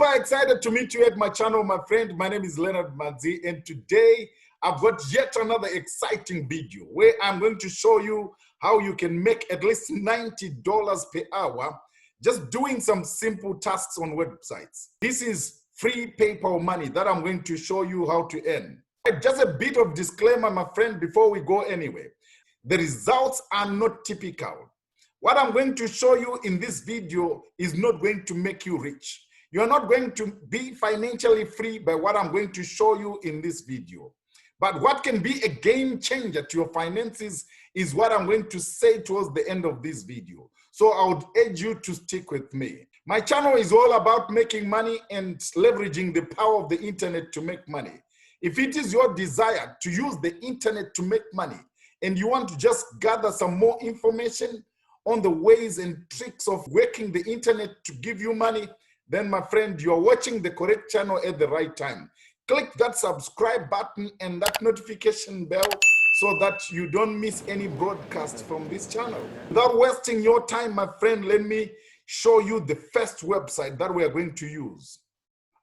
super excited to meet you at my channel, my friend. My name is Leonard Madzi, and today I've got yet another exciting video where I'm going to show you how you can make at least $90 per hour just doing some simple tasks on websites. This is free PayPal money that I'm going to show you how to earn. Just a bit of disclaimer, my friend, before we go anywhere. The results are not typical. What I'm going to show you in this video is not going to make you rich. You're not going to be financially free by what I'm going to show you in this video. But what can be a game changer to your finances is what I'm going to say towards the end of this video. So I would urge you to stick with me. My channel is all about making money and leveraging the power of the internet to make money. If it is your desire to use the internet to make money and you want to just gather some more information on the ways and tricks of working the internet to give you money, then my friend, you're watching the correct channel at the right time. Click that subscribe button and that notification bell so that you don't miss any broadcast from this channel. Without wasting your time, my friend, let me show you the first website that we are going to use.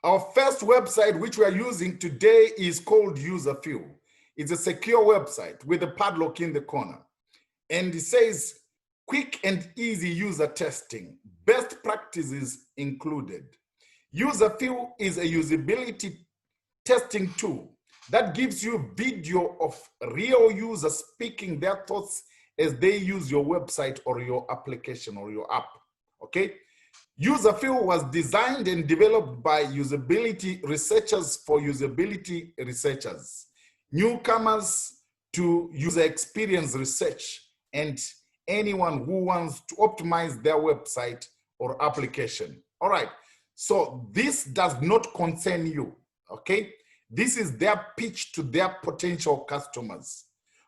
Our first website which we are using today is called UserFuel. It's a secure website with a padlock in the corner. And it says, quick and easy user testing, best practices included. UserFuel is a usability testing tool that gives you video of real users speaking their thoughts as they use your website or your application or your app, okay? UserFuel was designed and developed by usability researchers for usability researchers, newcomers to user experience research, and anyone who wants to optimize their website or application. All right, so this does not concern you, okay? This is their pitch to their potential customers.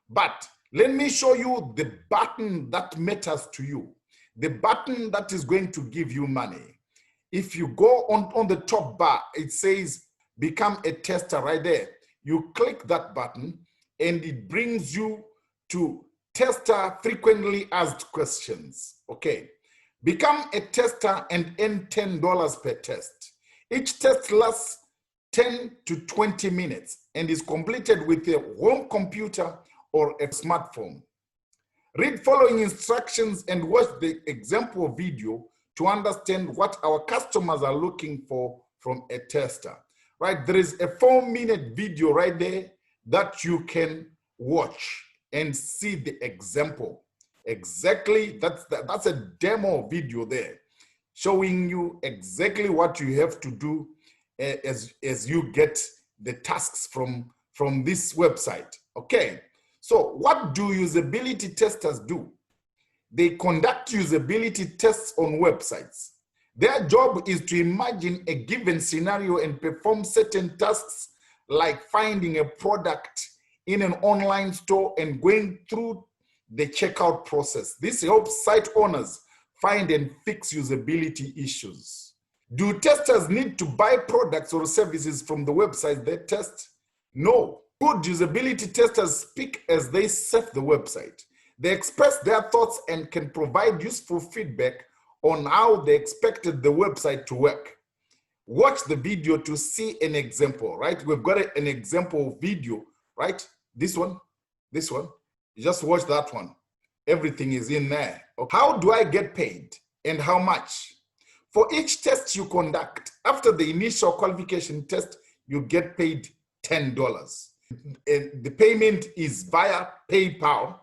But let me show you the button that matters to you, the button that is going to give you money. If you go on the top bar, it says become a tester right there. You click that button and it brings you to tester frequently asked questions. Okay, become a tester and earn $10 per test. Each test lasts 10 to 20 minutes and is completed with a home computer or a smartphone. Read following instructions and watch the example video to understand what our customers are looking for from a tester. Right, there is a 4-minute video right there that you can watch and see the example. Exactly, that's a demo video there showing you exactly what you have to do as you get the tasks from this website. Okay, so what do usability testers do? They conduct usability tests on websites. Their job is to imagine a given scenario and perform certain tasks like finding a product in an online store and going through the checkout process. This helps site owners find and fix usability issues. Do testers need to buy products or services from the websites they test? No. Good usability testers speak as they surf the website. They express their thoughts and can provide useful feedback on how they expected the website to work. Watch the video to see an example, right? We've got an example video, right? This one. You just watch that one. Everything is in there. Okay. How do I get paid and how much? For each test you conduct, after the initial qualification test, you get paid $10. And the payment is via PayPal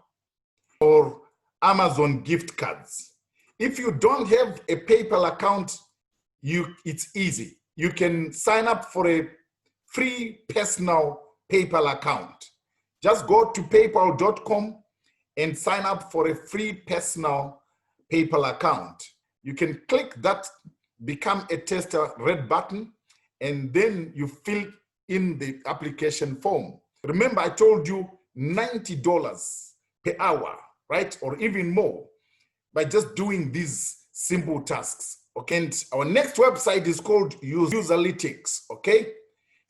or Amazon gift cards. If you don't have a PayPal account, it's easy. You can sign up for a free personal PayPal account. Just go to paypal.com and sign up for a free personal PayPal account. You can click that become a tester red button and then you fill in the application form. Remember, I told you $90 per hour, right? Or even more by just doing these simple tasks. Okay, and our next website is called Userlytics, okay?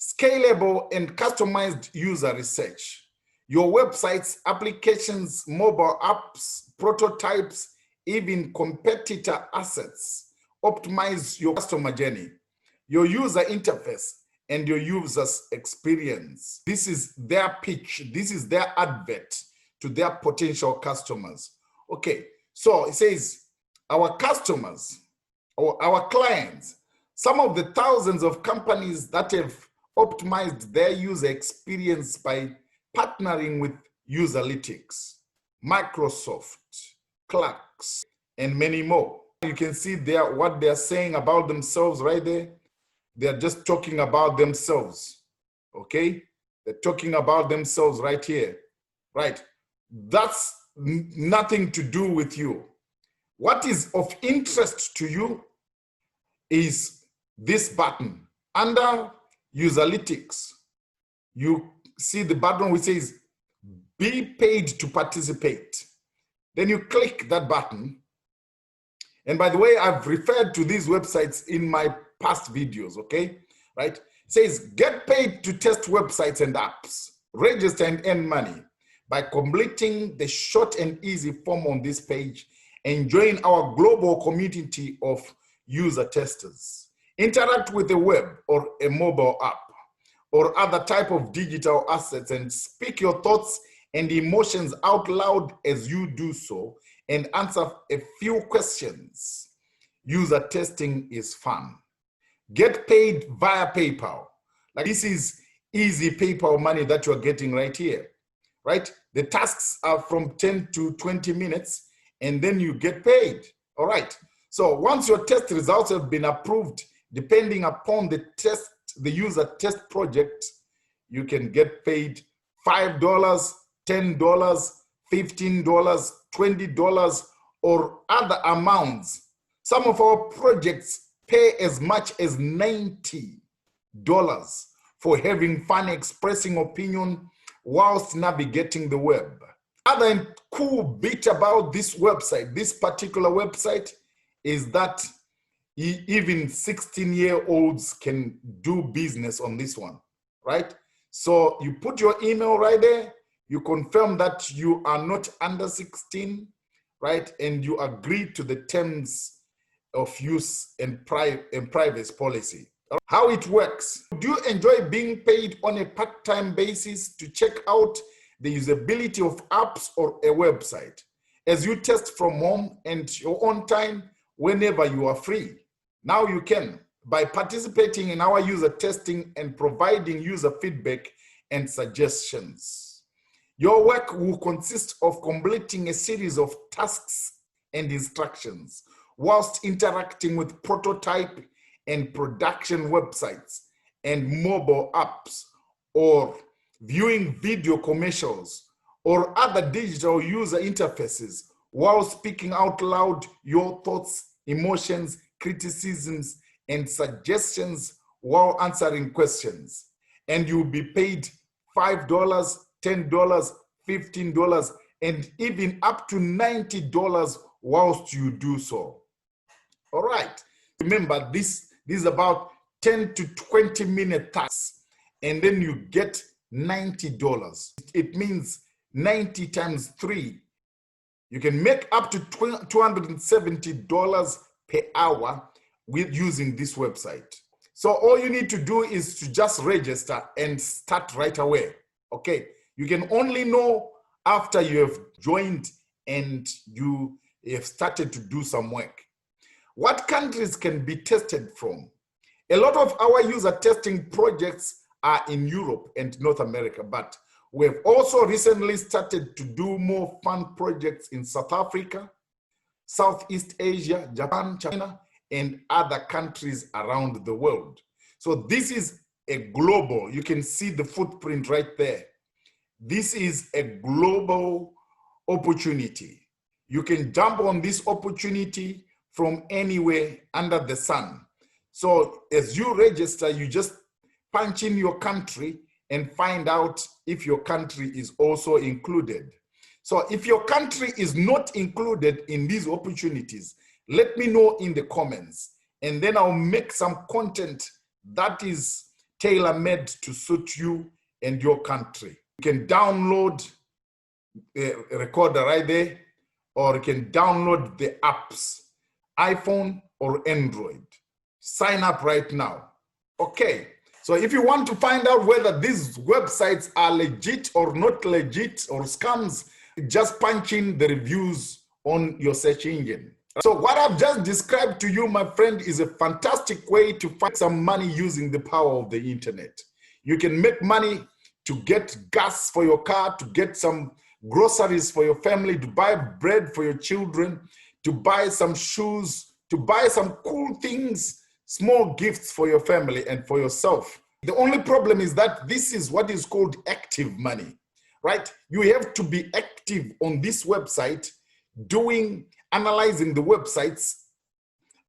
Scalable and customized user research. Your websites, applications, mobile apps, prototypes, even competitor assets. Optimize your customer journey. your user interface and your user's experience. This is their pitch. This is their advert to their potential customers. Okay, so it says our customers or our clients, some of the thousands of companies that have optimized their user experience by partnering with Userlytics, Microsoft, Clarks, and many more. You can see there what they're saying about themselves right there. They're just talking about themselves, okay? They're talking about themselves right here, right? That's nothing to do with you. What is of interest to you is this button. Under Userlytics, you see the button which says, be paid to participate. Then you click that button. And by the way, I've referred to these websites in my past videos, okay? Right? It says, get paid to test websites and apps, register and earn money by completing the short and easy form on this page and join our global community of user testers. Interact with a web or a mobile app or other type of digital assets and speak your thoughts and emotions out loud as you do so and answer a few questions. User testing is fun. Get paid via PayPal. Like this is easy PayPal money that you're getting right here, right? The tasks are from 10 to 20 minutes and then you get paid, all right? So once your test results have been approved, depending upon the user test project, you can get paid $5, $10, $15, $20, or other amounts. Some of our projects pay as much as $90 for having fun expressing opinion whilst navigating the web. Other cool bit about this website, this particular website, is that even 16-year-olds can do business on this one, right? So you put your email right there, you confirm that you are not under 16, right? And you agree to the terms of use and privacy policy. How it works. Do you enjoy being paid on a part-time basis to check out the usability of apps or a website as you test from home and your own time whenever you are free? Now you can, by participating in our user testing and providing user feedback and suggestions. Your work will consist of completing a series of tasks and instructions whilst interacting with prototype and production websites and mobile apps, or viewing video commercials or other digital user interfaces while speaking out loud your thoughts, emotions, criticisms, and suggestions while answering questions. And you'll be paid $5, $10, $15, and even up to $90 whilst you do so. All right. Remember, this is about 10 to 20 minute tasks, and then you get $90. It means 90 times 3. You can make up to $270 per hour with using this website. So all you need to do is to just register and start right away. Okay, you can only know after you have joined and you have started to do some work. What countries can be tested from? A lot of our user testing projects are in Europe and North America, but we've also recently started to do more fun projects in South Africa, Southeast Asia, Japan, China, and other countries around the world. So this is a global, you can see the footprint right there. This is a global opportunity. You can jump on this opportunity from anywhere under the sun. So as you register, you just punch in your country and find out if your country is also included. So if your country is not included in these opportunities, let me know in the comments, and then I'll make some content that is tailor-made to suit you and your country. You can download a recorder right there, or you can download the apps, iPhone or Android. Sign up right now. Okay, so if you want to find out whether these websites are legit or not legit or scams, just punch in the reviews on your search engine. So what I've just described to you, my friend, is a fantastic way to find some money using the power of the internet. You can make money to get gas for your car, to get some groceries for your family, to buy bread for your children, to buy some shoes, to buy some cool things, small gifts for your family and for yourself. The only problem is that this is what is called active money, right? You have to be active on this website, analyzing the websites,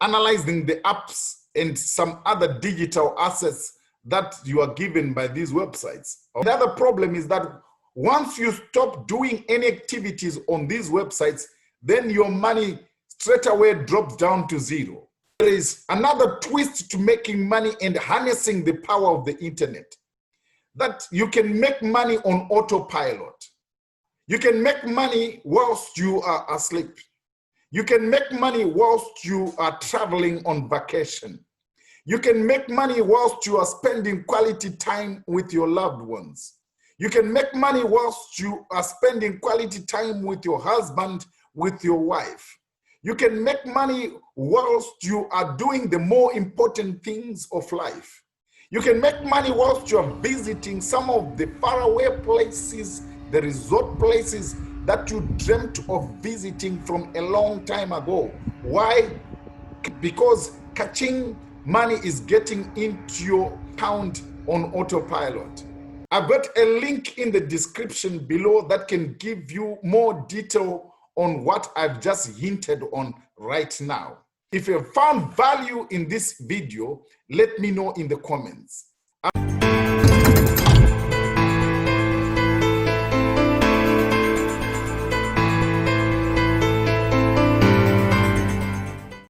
analyzing the apps and some other digital assets that you are given by these websites. The other problem is that once you stop doing any activities on these websites, then your money straight away drops down to zero. There is another twist to making money and harnessing the power of the internet, that you can make money on autopilot. You can make money whilst you are asleep. You can make money whilst you are traveling on vacation. You can make money whilst you are spending quality time with your loved ones. You can make money whilst you are spending quality time with your husband, with your wife. You can make money whilst you are doing the more important things of life. You can make money whilst you are visiting some of the faraway places, the resort places that you dreamt of visiting from a long time ago. Why? Because catching money is getting into your account on autopilot. I've got a link in the description below that can give you more detail on what I've just hinted on right now. If you have found value in this video, let me know in the comments.